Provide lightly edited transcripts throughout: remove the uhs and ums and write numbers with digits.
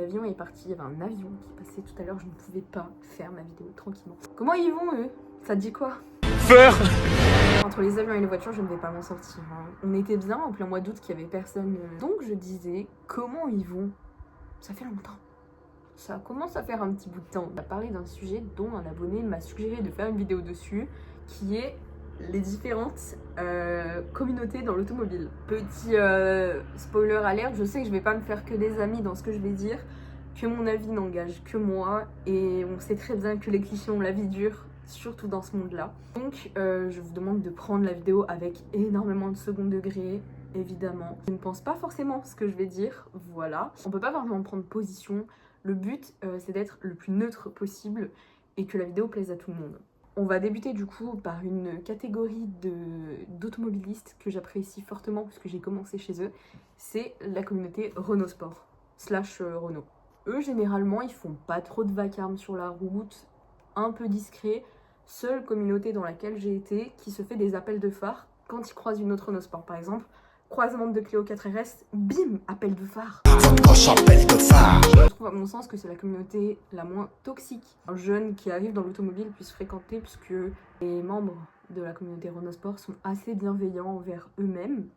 L'avion est parti, il y avait un avion qui passait tout à l'heure, je ne pouvais pas faire ma vidéo tranquillement. Comment ils vont eux? Ça te dit quoi? Peur. Entre les avions et les voitures, je ne vais pas m'en sortir. On était bien en plein mois d'août qu'il n'y avait personne. Donc je disais, comment ils vont? Ça fait longtemps. Ça commence à faire un petit bout de temps. On a parlé d'un sujet dont un abonné m'a suggéré de faire une vidéo dessus, qui est les différentes communautés dans l'automobile. Petit spoiler alerte, je sais que je vais pas me faire que des amis dans ce que je vais dire, que mon avis n'engage que moi, et on sait très bien que les clichés ont la vie dure, surtout dans ce monde-là. Donc je vous demande de prendre la vidéo avec énormément de second degré, évidemment. Je ne pense pas forcément ce que je vais dire, voilà. On peut pas vraiment prendre position. Le but, c'est d'être le plus neutre possible et que la vidéo plaise à tout le monde. On va débuter du coup par une catégorie d'automobilistes que j'apprécie fortement parce que j'ai commencé chez eux. C'est la communauté Renault Sport / Renault. Eux, généralement, ils font pas trop de vacarme sur la route, un peu discret. Seule communauté dans laquelle j'ai été qui se fait des appels de phare quand ils croisent une autre Renault Sport, par exemple. Croisement de Clio 4RS, bim, appel de phare. Je trouve à mon sens que c'est la communauté la moins toxique. Un jeune qui arrive dans l'automobile puisse fréquenter puisque les membres de la communauté Renault Sport sont assez bienveillants envers eux-mêmes.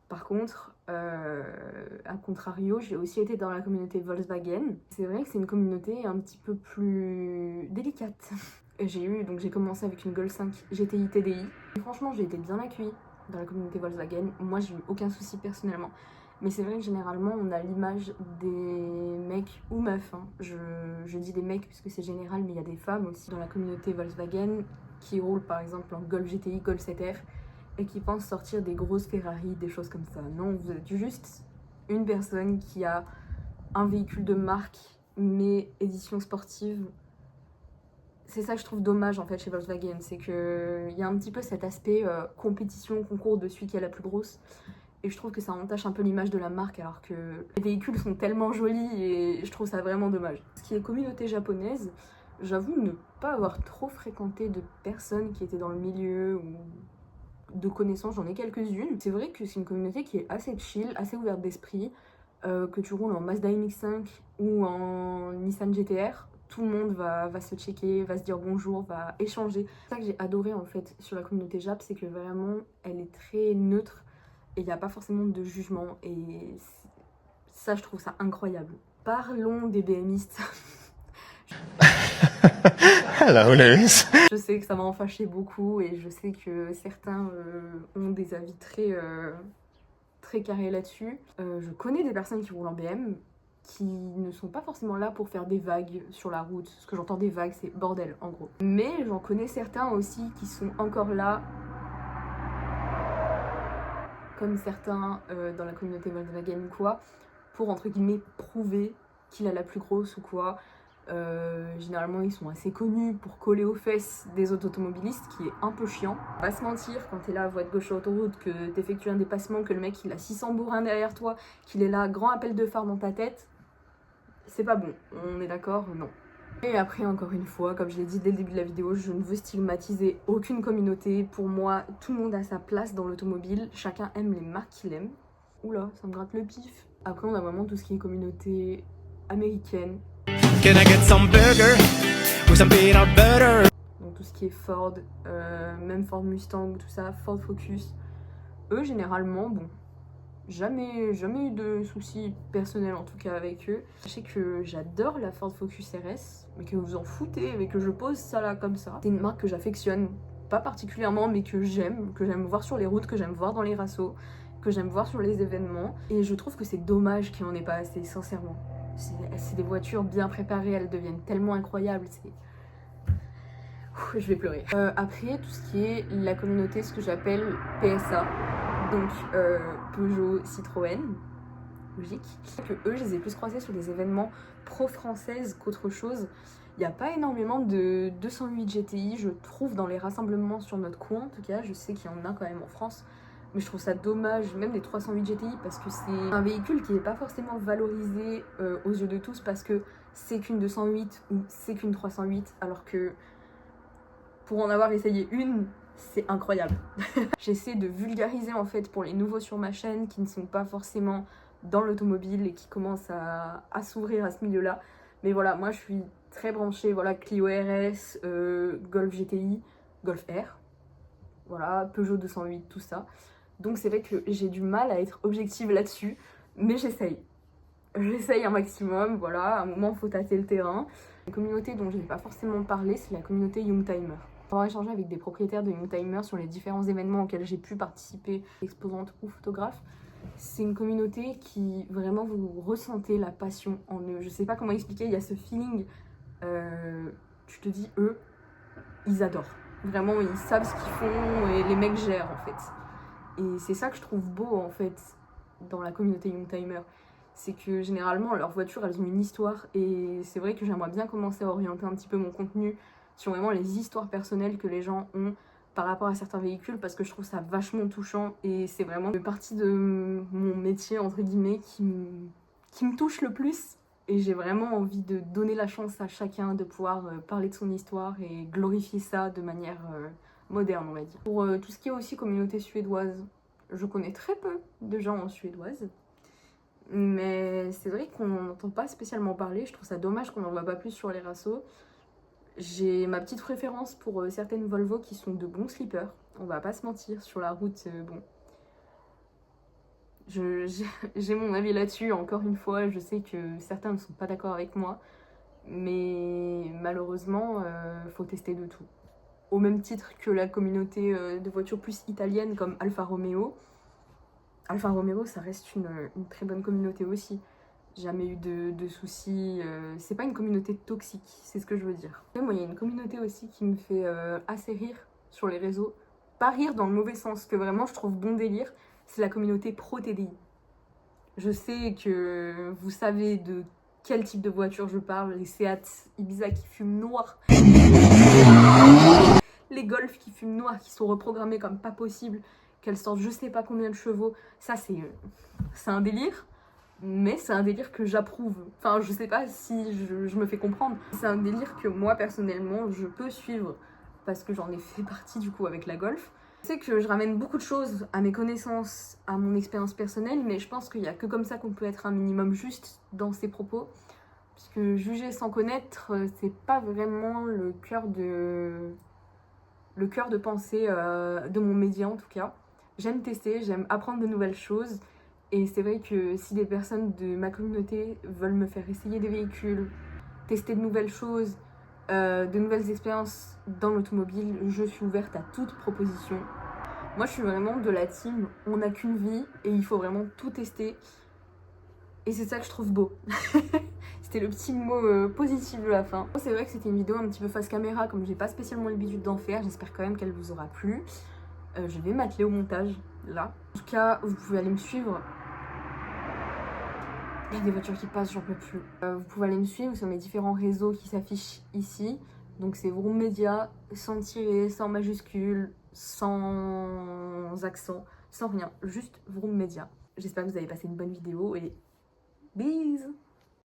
Par contre, à contrario, j'ai aussi été dans la communauté Volkswagen. C'est vrai que c'est une communauté un petit peu plus délicate. J'ai commencé avec une Golf 5 GTI TDI. Et franchement, j'ai été bien accueillie dans la communauté Volkswagen. Moi, j'ai eu aucun souci personnellement. Mais c'est vrai que généralement, on a l'image des mecs ou meufs. Je dis des mecs puisque c'est général, mais il y a des femmes aussi dans la communauté Volkswagen qui roulent par exemple en Golf GTI, Golf 7R et qui pensent sortir des grosses Ferrari, des choses comme ça. Non, vous êtes juste une personne qui a un véhicule de marque, mais édition sportive. C'est ça que je trouve dommage en fait chez Volkswagen, c'est qu'il y a un petit peu cet aspect compétition, concours de celui qui est la plus grosse. Et je trouve que ça entache un peu l'image de la marque alors que les véhicules sont tellement jolis et je trouve ça vraiment dommage. Ce qui est communauté japonaise, j'avoue ne pas avoir trop fréquenté de personnes qui étaient dans le milieu ou de connaissances, j'en ai quelques-unes. C'est vrai que c'est une communauté qui est assez chill, assez ouverte d'esprit, que tu roules en Mazda MX-5 ou en Nissan GT-R. Tout le monde va se checker, va se dire bonjour, va échanger. C'est ça que j'ai adoré en fait sur la communauté Jap, c'est que vraiment elle est très neutre et il n'y a pas forcément de jugement et ça je trouve ça incroyable. Parlons des BMistes. Hello, Lewis. Je sais que ça va en fâcher beaucoup et je sais que certains ont des avis très carrés là-dessus. Je connais des personnes qui roulent en BM qui ne sont pas forcément là pour faire des vagues sur la route. Ce que j'entends des vagues, c'est bordel en gros. Mais j'en connais certains aussi qui sont encore là, comme certains dans la communauté Volkswagen ou quoi, pour entre guillemets prouver qu'il a la plus grosse ou quoi. Généralement ils sont assez connus pour coller aux fesses des autres automobilistes, qui est un peu chiant. Pas se mentir, quand t'es là à voie de gauche sur l'autoroute, que t'effectues un dépassement, que le mec il a 600 bourrins derrière toi, qu'il est là, grand appel de phare dans ta tête, c'est pas bon, on est d'accord? Non. Et après, encore une fois, comme je l'ai dit dès le début de la vidéo, je ne veux stigmatiser aucune communauté. Pour moi, tout le monde a sa place dans l'automobile, chacun aime les marques qu'il aime. Oula, ça me gratte le pif. Après, on a vraiment tout ce qui est communauté américaine. Can I get some burger with some peanut butter? Donc tout ce qui est Ford, même Ford Mustang, tout ça, Ford Focus. Eux, généralement, bon, jamais eu de soucis personnels en tout cas avec eux. Sachez que j'adore la Ford Focus RS, mais que vous en foutez, mais que je pose ça là comme ça. C'est une marque que j'affectionne, pas particulièrement, mais que j'aime voir sur les routes, que j'aime voir dans les rassos, que j'aime voir sur les événements. Et je trouve que c'est dommage qu'il n'y en ait pas assez, sincèrement. C'est des voitures bien préparées, elles deviennent tellement incroyables, je vais pleurer. Après, tout ce qui est la communauté, ce que j'appelle PSA, donc Peugeot, Citroën, logique. Que eux, je les ai plus croisés sur des événements pro-françaises qu'autre chose. Il n'y a pas énormément de 208 GTI, je trouve, dans les rassemblements sur notre coin. En tout cas, je sais qu'il y en a quand même en France. Mais je trouve ça dommage, même les 308 GTI, parce que c'est un véhicule qui n'est pas forcément valorisé aux yeux de tous, parce que c'est qu'une 208 ou c'est qu'une 308, alors que pour en avoir essayé une, c'est incroyable. J'essaie de vulgariser en fait pour les nouveaux sur ma chaîne qui ne sont pas forcément dans l'automobile et qui commence à s'ouvrir à ce milieu-là. Mais voilà, moi je suis très branchée, voilà, Clio RS, Golf GTI, Golf R, voilà, Peugeot 208, tout ça. Donc c'est vrai que j'ai du mal à être objective là-dessus, mais j'essaye. J'essaye un maximum, voilà, à un moment il faut tâter le terrain. Une communauté dont je n'ai pas forcément parlé, c'est la communauté Youngtimer. Pour avoir échangé avec des propriétaires de Youngtimer sur les différents événements auxquels j'ai pu participer, exposante ou photographe, c'est une communauté qui vraiment vous ressentez la passion en eux. Je sais pas comment expliquer, il y a ce feeling, tu te dis eux, ils adorent. Vraiment, ils savent ce qu'ils font et les mecs gèrent en fait. Et c'est ça que je trouve beau en fait dans la communauté Youngtimer. C'est que généralement leurs voitures elles ont une histoire et c'est vrai que j'aimerais bien commencer à orienter un petit peu mon contenu sur vraiment les histoires personnelles que les gens ont par rapport à certains véhicules parce que je trouve ça vachement touchant et c'est vraiment une partie de mon métier entre guillemets qui me touche le plus et j'ai vraiment envie de donner la chance à chacun de pouvoir parler de son histoire et glorifier ça de manière moderne on va dire. Pour tout ce qui est aussi communauté suédoise, je connais très peu de gens en suédoise. Mais c'est vrai qu'on n'en entend pas spécialement parler, je trouve ça dommage qu'on n'en voit pas plus sur les rassos. J'ai ma petite préférence pour certaines Volvo qui sont de bons slippers, on va pas se mentir, sur la route, bon. J'ai mon avis là-dessus, encore une fois, je sais que certains ne sont pas d'accord avec moi, mais malheureusement, faut tester de tout. Au même titre que la communauté de voitures plus italiennes comme Alfa Romeo. Alfa Romeo, ça reste une très bonne communauté aussi. Jamais eu de soucis. C'est pas une communauté toxique, c'est ce que je veux dire. Et moi, il y a une communauté aussi qui me fait assez rire sur les réseaux. Pas rire dans le mauvais sens, que vraiment je trouve bon délire. C'est la communauté Pro TDI. Je sais que vous savez de quel type de voiture je parle. Les Seat Ibiza qui fument noir. Les Golf qui fument noir, qui sont reprogrammés comme pas possible. Qu'elles sortent je sais pas combien de chevaux. Ça, c'est un délire. Mais c'est un délire que j'approuve. Enfin, je sais pas si je me fais comprendre. C'est un délire que moi, personnellement, je peux suivre. Parce que j'en ai fait partie, du coup, avec la Golf. Je sais que je ramène beaucoup de choses à mes connaissances, à mon expérience personnelle. Mais je pense qu'il n'y a que comme ça qu'on peut être un minimum juste dans ses propos. Puisque juger sans connaître, c'est pas vraiment le cœur de pensée de mon média, en tout cas. J'aime tester, j'aime apprendre de nouvelles choses. Et c'est vrai que si des personnes de ma communauté veulent me faire essayer des véhicules, tester de nouvelles choses, de nouvelles expériences dans l'automobile, je suis ouverte à toute proposition. Moi, je suis vraiment de la team, on n'a qu'une vie et il faut vraiment tout tester. Et c'est ça que je trouve beau. C'était le petit mot positif de la fin. C'est vrai que c'était une vidéo un petit peu face caméra, comme j'ai pas spécialement l'habitude d'en faire. J'espère quand même qu'elle vous aura plu. Je vais m'atteler au montage, là. En tout cas, vous pouvez aller me suivre. Il y a des voitures qui passent, j'en peux plus. Vous pouvez aller me suivre sur mes différents réseaux qui s'affichent ici. Donc c'est Vroom Media, sans tiret, sans majuscule, sans accent, sans rien. Juste Vroom Media. J'espère que vous avez passé une bonne vidéo et bisous.